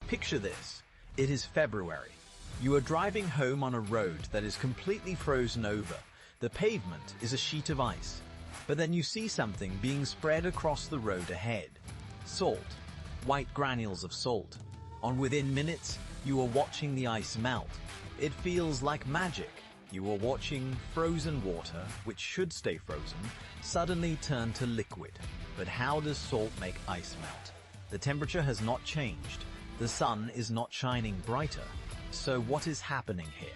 Picture this. It is February. You are driving home on a road that is completely frozen over. The pavement is a sheet of ice. But then you see something being spread across the road ahead. Salt. White granules of salt. Within minutes, you are watching the ice melt. It feels like magic. You are watching frozen water, which should stay frozen, suddenly turn to liquid. But how does salt make ice melt? The temperature has not changed. The sun is not shining brighter. So what is happening here?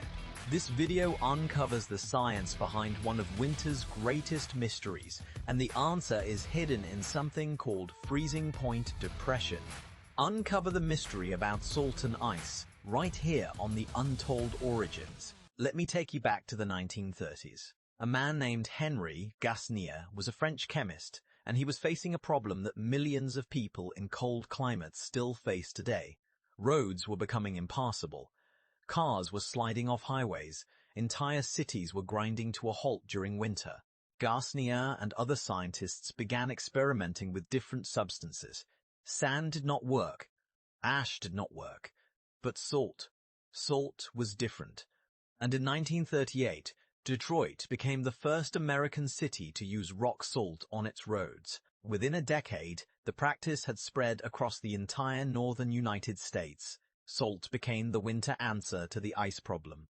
This video uncovers the science behind one of winter's greatest mysteries, and the answer is hidden in something called freezing point depression. Uncover the mystery about salt and ice right here on the Untold Origins. Let me take you back to the 1930s. A man named Henry Gasnier was a French chemist, and he was facing a problem that millions of people in cold climates still face today. Roads were becoming impassable. Cars were sliding off highways. Entire cities were grinding to a halt during winter. Gasnier and other scientists began experimenting with different substances. Sand did not work. Ash did not work. But salt. Salt was different. And in 1938, Detroit became the first American city to use rock salt on its roads. Within a decade, the practice had spread across the entire northern United States. Salt became the winter answer to the ice problem.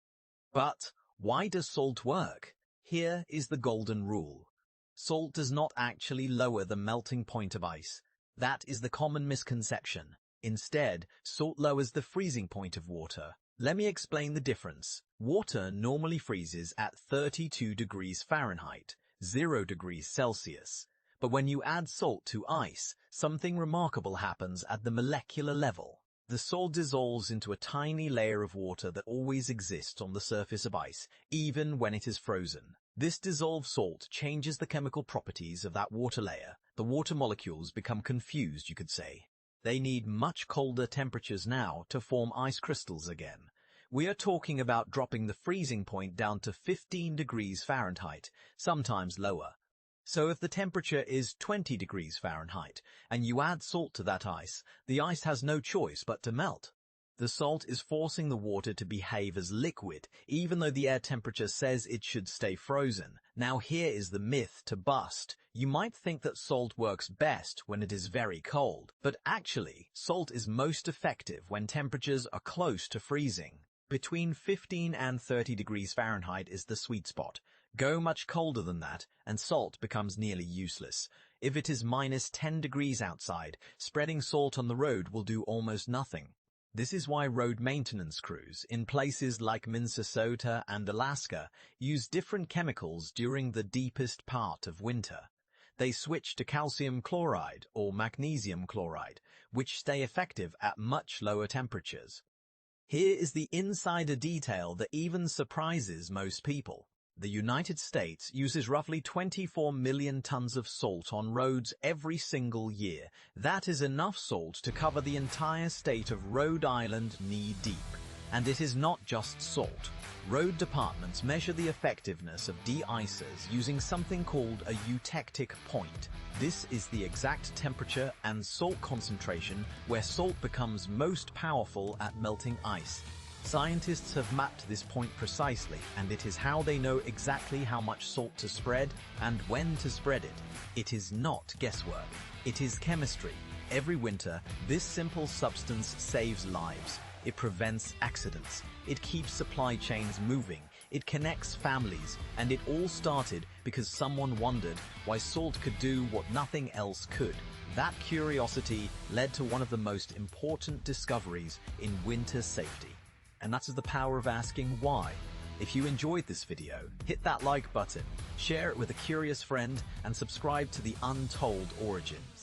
But why does salt work? Here is the golden rule. Salt does not actually lower the melting point of ice. That is the common misconception. Instead, salt lowers the freezing point of water. Let me explain the difference. Water normally freezes at 32 degrees Fahrenheit, 0 degrees Celsius. But when you add salt to ice, something remarkable happens at the molecular level. The salt dissolves into a tiny layer of water that always exists on the surface of ice, even when it is frozen. This dissolved salt changes the chemical properties of that water layer. The water molecules become confused, you could say. They need much colder temperatures now to form ice crystals again. We are talking about dropping the freezing point down to 15 degrees Fahrenheit, sometimes lower. So if the temperature is 20 degrees Fahrenheit and you add salt to that ice, the ice has no choice but to melt. The salt is forcing the water to behave as liquid, even though the air temperature says it should stay frozen. Now here is the myth to bust. You might think that salt works best when it is very cold, but actually, salt is most effective when temperatures are close to freezing. Between 15 and 30 degrees Fahrenheit is the sweet spot. Go much colder than that, and salt becomes nearly useless. If it is minus 10 degrees outside, spreading salt on the road will do almost nothing. This is why road maintenance crews in places like Minnesota and Alaska use different chemicals during the deepest part of winter. They switch to calcium chloride or magnesium chloride, which stay effective at much lower temperatures. Here is the insider detail that even surprises most people. The United States uses roughly 24 million tons of salt on roads every single year. That is enough salt to cover the entire state of Rhode Island knee-deep. And it is not just salt. Road departments measure the effectiveness of de-icers using something called a eutectic point. This is the exact temperature and salt concentration where salt becomes most powerful at melting ice. Scientists have mapped this point precisely, and it is how they know exactly how much salt to spread and when to spread it. It is not guesswork. It is chemistry. Every winter, this simple substance saves lives. It prevents accidents. It keeps supply chains moving. It connects families, and it all started because someone wondered why salt could do what nothing else could. That curiosity led to one of the most important discoveries in winter safety. And that is the power of asking why. If you enjoyed this video, hit that like button, share it with a curious friend, and subscribe to the Untold Origins.